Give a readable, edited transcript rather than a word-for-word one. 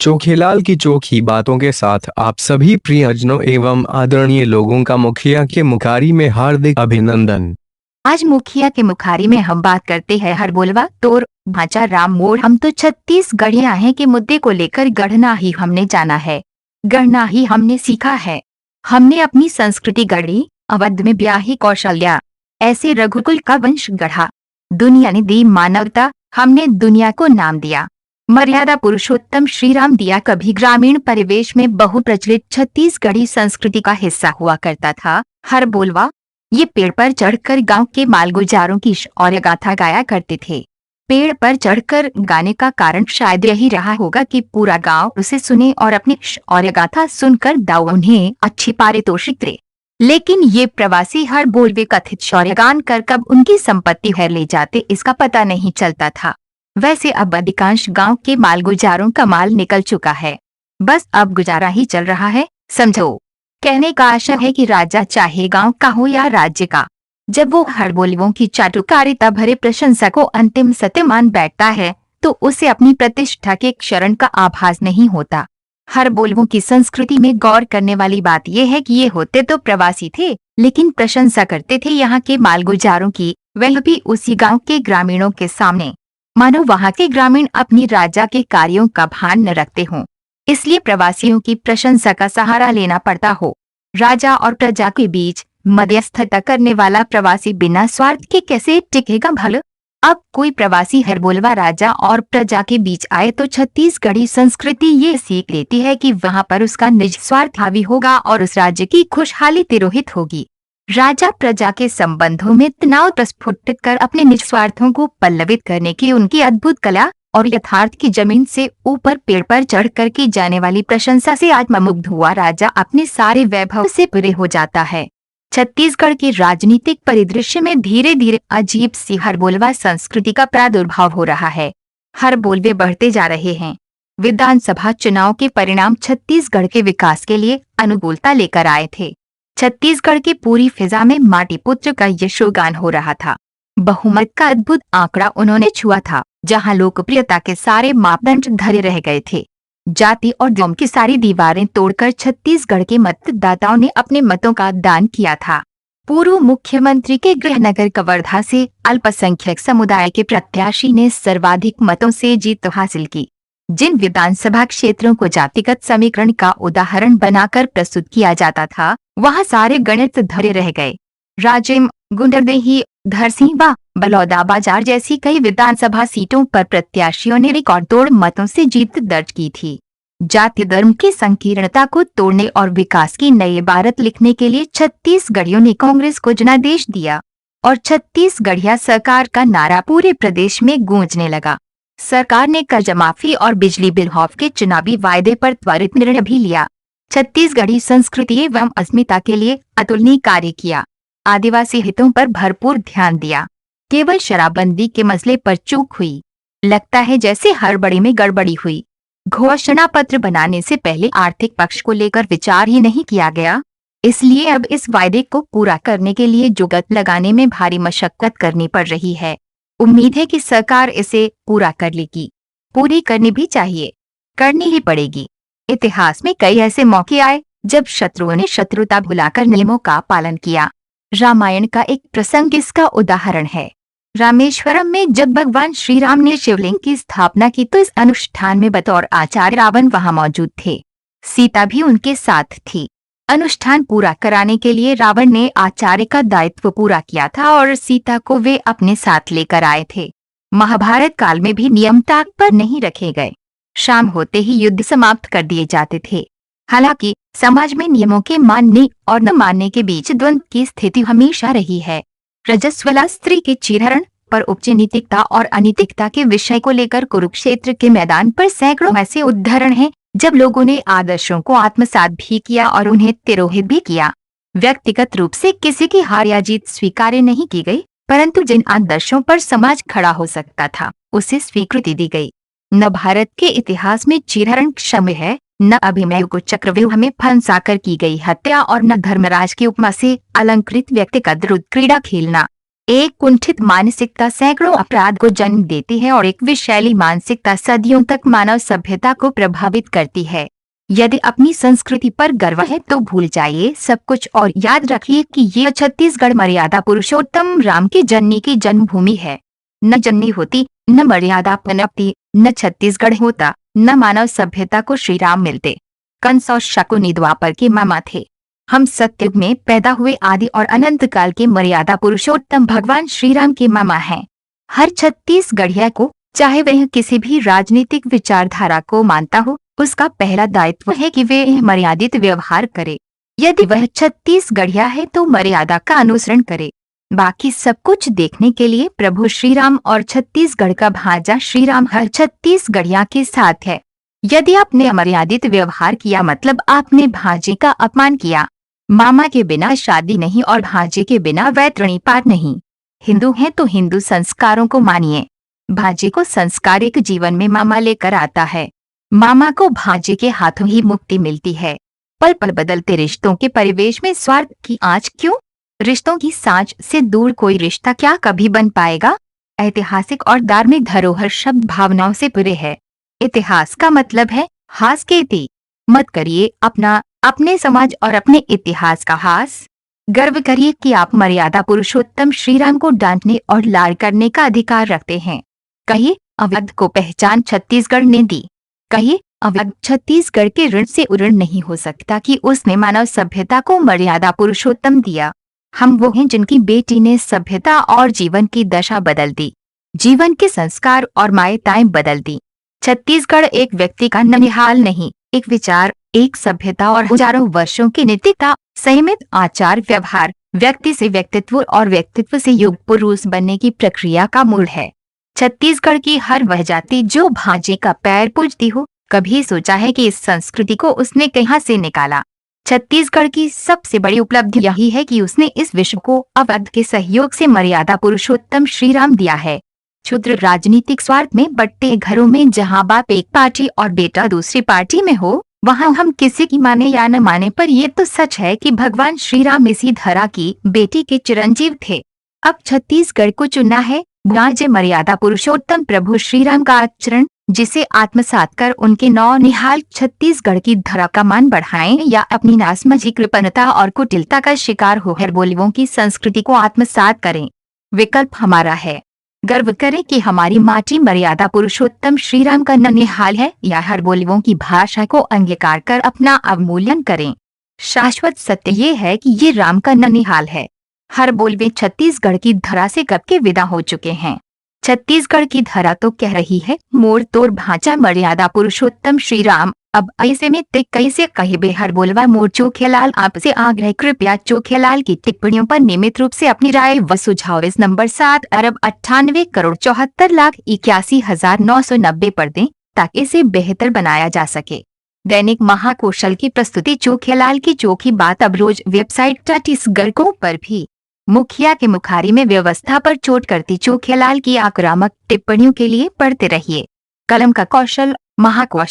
चोखेलाल की चोखी बातों के साथ आप सभी प्रियजनों एवं आदरणीय लोगों का मुखिया के मुखारी में हार्दिक अभिनंदन। आज मुखिया के मुखारी में हम बात करते हैं हर बोलवा तोर भाचा राम मोड़। हम तो छत्तीसगढ़िया हैं के मुद्दे को लेकर गढ़ना ही हमने जाना है, गढ़ना ही हमने सीखा है। हमने अपनी संस्कृति गढ़ी, अवध में ब्याही कौशल्या, ऐसे रघुकुल का वंश गढ़ा। दुनिया ने दी मानवता, हमने दुनिया को नाम दिया। मर्यादा पुरुषोत्तम श्री राम दिया कभी ग्रामीण परिवेश में बहुप्रचलित छत्तीसगढ़ी संस्कृति का हिस्सा हुआ करता था हर बोलवा। ये पेड़ पर चढ़कर गांव के मालगुजारों की शौर्य गाथा गाया करते थे। पेड़ पर चढ़कर गाने का कारण शायद यही रहा होगा कि पूरा गांव उसे सुने और अपनी शौर्य गाथा सुनकर दाऊ उन्हें अच्छी पारितोषिक दे। लेकिन ये प्रवासी हर बोलवे कथित शौर्यगान कर कब उनकी संपत्ति है ले जाते इसका पता नहीं चलता था। वैसे अब अधिकांश गांव के मालगुजारों का माल निकल चुका है, बस अब गुजारा ही चल रहा है, समझो। कहने का आशय है कि राजा चाहे गांव का हो या राज्य का, जब वो हड़बोलियों की चाटुकारिता भरे प्रशंसा को अंतिम सत्य मान बैठता है तो उसे अपनी प्रतिष्ठा के क्षरण का आभास नहीं होता। हड़बोलियों की संस्कृति में गौर करने वाली बात यह है कि ये होते तो प्रवासी थे, लेकिन प्रशंसा करते थे यहाँ के मालगुजारों की, वह भी उसी गांव के ग्रामीणों के सामने, मानो वहाँ के ग्रामीण अपनी राजा के कार्यों का भान न रखते हों, इसलिए प्रवासियों की प्रशंसा का सहारा लेना पड़ता हो। राजा और प्रजा के बीच मध्यस्थता करने वाला प्रवासी बिना स्वार्थ के कैसे टिकेगा भला? अब कोई प्रवासी हरबोलवा राजा और प्रजा के बीच आए तो छत्तीसगढ़ी संस्कृति ये सीख लेती है कि वहाँ पर उसका निज स्वार्थ हावी होगा और उस राज्य की खुशहाली तिरोहित होगी। राजा प्रजा के संबंधों में तनाव प्रस्फुटित कर अपने निज स्वार्थों को पल्लवित करने की उनकी अद्भुत कला और यथार्थ की जमीन से ऊपर पेड़ पर चढ़कर की जाने वाली प्रशंसा से आत्ममुग्ध हुआ राजा अपने सारे वैभव से परे हो जाता है। छत्तीसगढ़ के राजनीतिक परिदृश्य में धीरे धीरे अजीब सी हरबोलवा संस्कृति का प्रादुर्भाव हो रहा है। हरबोलवे बढ़ते जा रहे हैं। विधानसभा चुनाव के परिणाम छत्तीसगढ़ के विकास के लिए अनुकूलता लेकर आए थे। छत्तीसगढ़ की पूरी फिजा में माटी पुत्र का यशोगान हो रहा था। बहुमत का अद्भुत आंकड़ा उन्होंने छुआ था, जहां लोकप्रियता के सारे मापदंड धरे रह गए थे। जाति और धर्म की सारी दीवारें तोड़कर छत्तीसगढ़ के मतदाताओं ने अपने मतों का दान किया था। पूर्व मुख्यमंत्री के गृहनगर कवर्धा से अल्पसंख्यक समुदाय के प्रत्याशी ने सर्वाधिक मतों से जीत हासिल की। जिन विधानसभा क्षेत्रों को जातिगत समीकरण का उदाहरण बनाकर प्रस्तुत किया जाता था, वहां सारे गणित धरे रह गए। राजिम, गुंडरदेही, धरसींवा, बलौदाबाजार जैसी कई विधानसभा सीटों पर प्रत्याशियों ने रिकॉर्ड तोड़ मतों से जीत दर्ज की थी। जाति धर्म की संकीर्णता को तोड़ने और विकास की नई इबारत लिखने के लिए छत्तीसगढ़ियों ने कांग्रेस को जनादेश दिया और छत्तीसगढ़िया सरकार का नारा पूरे प्रदेश में गूंजने लगा। सरकार ने कर्ज माफी और बिजली बिल हॉफ के चुनावी वायदे पर त्वरित निर्णय भी लिया। छत्तीसगढ़ी संस्कृति एवं अस्मिता के लिए अतुलनीय कार्य किया। आदिवासी हितों पर भरपूर ध्यान दिया। केवल शराबबंदी के मसले पर चूक हुई। लगता है जैसे हड़बड़ी में गड़बड़ी हुई। घोषणा पत्र बनाने से पहले आर्थिक पक्ष को लेकर विचार ही नहीं किया गया, इसलिए अब इस वायदे को पूरा करने के लिए जुगत लगाने में भारी मशक्कत करनी पड़ रही है। उम्मीद है कि सरकार इसे पूरा कर लेगी। पूरी करनी भी चाहिए, करनी ही पड़ेगी। इतिहास में कई ऐसे मौके आए जब शत्रुओं ने शत्रुता भुलाकर नियमों का पालन किया। रामायण का एक प्रसंग इसका उदाहरण है। रामेश्वरम में जब भगवान श्री राम ने शिवलिंग की स्थापना की तो इस अनुष्ठान में बतौर आचार्य रावण वहां मौजूद थे। सीता भी उनके साथ थी। अनुष्ठान पूरा कराने के लिए रावण ने आचार्य का दायित्व पूरा किया था और सीता को वे अपने साथ लेकर आए थे। महाभारत काल में भी नियम ताक पर नहीं रखे गए। शाम होते ही युद्ध समाप्त कर दिए जाते थे। हालांकि समाज में नियमों के मानने और न मानने के बीच द्वंद्व की स्थिति हमेशा रही है। रजस्वला स्त्री के चीरहरण पर उपज नैतिकता और अनैतिकता के विषय को लेकर कुरुक्षेत्र के मैदान पर सैकड़ों ऐसे उदाहरण हैं जब लोगों ने आदर्शों को आत्मसात भी किया और उन्हें तिरोहित भी किया। व्यक्तिगत रूप से किसी की हार या जीत स्वीकार्य नहीं की गई, परंतु जिन आदर्शों पर समाज खड़ा हो सकता था उसे स्वीकृति दी गई। न भारत के इतिहास में चीरहरण क्षम्य है, न अभिमन्यु को चक्रव्यूह में फंसाकर की गई हत्या और न धर्मराज की उपमा से अलंकृत व्यक्तिगत द्रुत क्रीड़ा खेलना। एक कुंठित मानसिकता सैकड़ों अपराध को जन्म देती है और एक विषैली मानसिकता सदियों तक मानव सभ्यता को प्रभावित करती है। यदि अपनी संस्कृति पर गर्व है तो भूल जाइए सब कुछ और याद रखिए कि यह छत्तीसगढ़ मर्यादा पुरुषोत्तम राम की जननी की जन्मभूमि है। न जननी होती, न मर्यादा पनपती, न छत्तीसगढ़ होता, न मानव सभ्यता को श्री राम मिलते। कंस और शकुनी द्वापर के मामा थे। हम सत्ययुग में पैदा हुए आदि और अनंत काल के मर्यादा पुरुषोत्तम भगवान श्री राम के मामा हैं। हर छत्तीसगढ़िया को, चाहे वह किसी भी राजनीतिक विचारधारा को मानता हो, उसका पहला दायित्व है कि वे मर्यादित व्यवहार करे। यदि वह छत्तीसगढ़िया है तो मर्यादा का अनुसरण करे। बाकी सब कुछ देखने के लिए प्रभु श्री राम और छत्तीसगढ़ का भांजा श्री राम हर छत्तीसगढ़िया के साथ है। यदि आपने अमर्यादित व्यवहार किया मतलब आपने भांजे का अपमान किया। मामा के बिना शादी नहीं और भांजे के बिना वैतरणी पाठ नहीं। हिंदू हैं तो हिंदू संस्कारों को मानिए। भांजे को संस्कारिक जीवन में मामा लेकर आता है। मामा को भांजे के हाथों ही मुक्ति मिलती है। पल पल बदलते रिश्तों के परिवेश में स्वार्थ की आंच क्यों? रिश्तों की सांच से दूर कोई रिश्ता क्या कभी बन पाएगा? ऐतिहासिक और धार्मिक धरोहर शब्द भावनाओं से परे है। इतिहास का मतलब है हास के इति। मत करिए अपने समाज और अपने इतिहास का हास। गर्व करिए कि आप मर्यादा पुरुषोत्तम श्री राम को डांटने और लाड़ करने का अधिकार रखते हैं। कहिए अवध को पहचान छत्तीसगढ़ ने दी। कहिए अवध छत्तीसगढ़ के ऋण से उऋण नहीं हो सकता कि उसने मानव सभ्यता को मर्यादा पुरुषोत्तम दिया। हम वो हैं जिनकी बेटी ने सभ्यता और जीवन की दशा बदल दी, जीवन के संस्कार और मान्यताएं बदल दी। छत्तीसगढ़ एक व्यक्ति का ननिहाल नहीं, एक विचार, एक सभ्यता और हजारों वर्षों की नैतिकता, संयमित आचार व्यवहार, व्यक्ति से व्यक्तित्व और व्यक्तित्व से युग पुरुष बनने की प्रक्रिया का मूल है। छत्तीसगढ़ की हर वह जाति जो भांजे का पैर पूजती हो, कभी सोचा है कि इस संस्कृति को उसने कहां से निकाला? छत्तीसगढ़ की सबसे बड़ी उपलब्धि यही है कि उसने इस विश्व को अवध के सहयोग से मर्यादा पुरुषोत्तम श्री राम दिया है। क्षुद्र राजनीतिक स्वार्थ में बट्टे घरों में जहां बाप एक पार्टी और बेटा दूसरी पार्टी में हो, वहां हम किसी की माने या न माने पर ये तो सच है कि भगवान श्री राम इसी धरा की बेटी के चिरंजीव थे। अब छत्तीसगढ़ को चुना है भांजे मर्यादा पुरुषोत्तम प्रभु श्री राम का आचरण, जिसे आत्मसात कर उनके नौनिहाल छत्तीसगढ़ की धरा का मान बढ़ाएं या अपनी नासमझी कृपणता और कुटिलता का शिकार हो हरबोलियों की संस्कृति को आत्मसात करें। विकल्प हमारा है। गर्व करें कि हमारी माटी मर्यादा पुरुषोत्तम श्री राम का ननिहाल है, या हरबोलियों की भाषा को अंगीकार कर अपना अवमूल्यन करें। शाश्वत सत्य ये है कि ये राम का ननिहाल है। हरबोलवे छत्तीसगढ़ की धरा से कब के विदा हो चुके हैं। छत्तीसगढ़ की धरा तो कह रही है मोड़ तोड़ भांचा मर्यादा पुरुषोत्तम श्री राम। अब ऐसे में ते कैसे कहे बेहर बोलवा मोड़ चोखेलाल आपसे आग्रह, कृपया चोखेलाल की टिप्पणियों पर नियमित रूप से अपनी राय व सुझाव इस नंबर 7,98,94,81,990 पर दें ताकि इसे बेहतर बनाया जा सके। दैनिक महाकौशल की प्रस्तुति चोखेलाल की चोखी बात अब रोज वेबसाइट छत्तीसगढ़ पर भी। मुखिया के मुखारी में व्यवस्था पर चोट करती चोखेलाल की आक्रामक टिप्पणियों के लिए पढ़ते रहिए कलम का कौशल महाकौशल।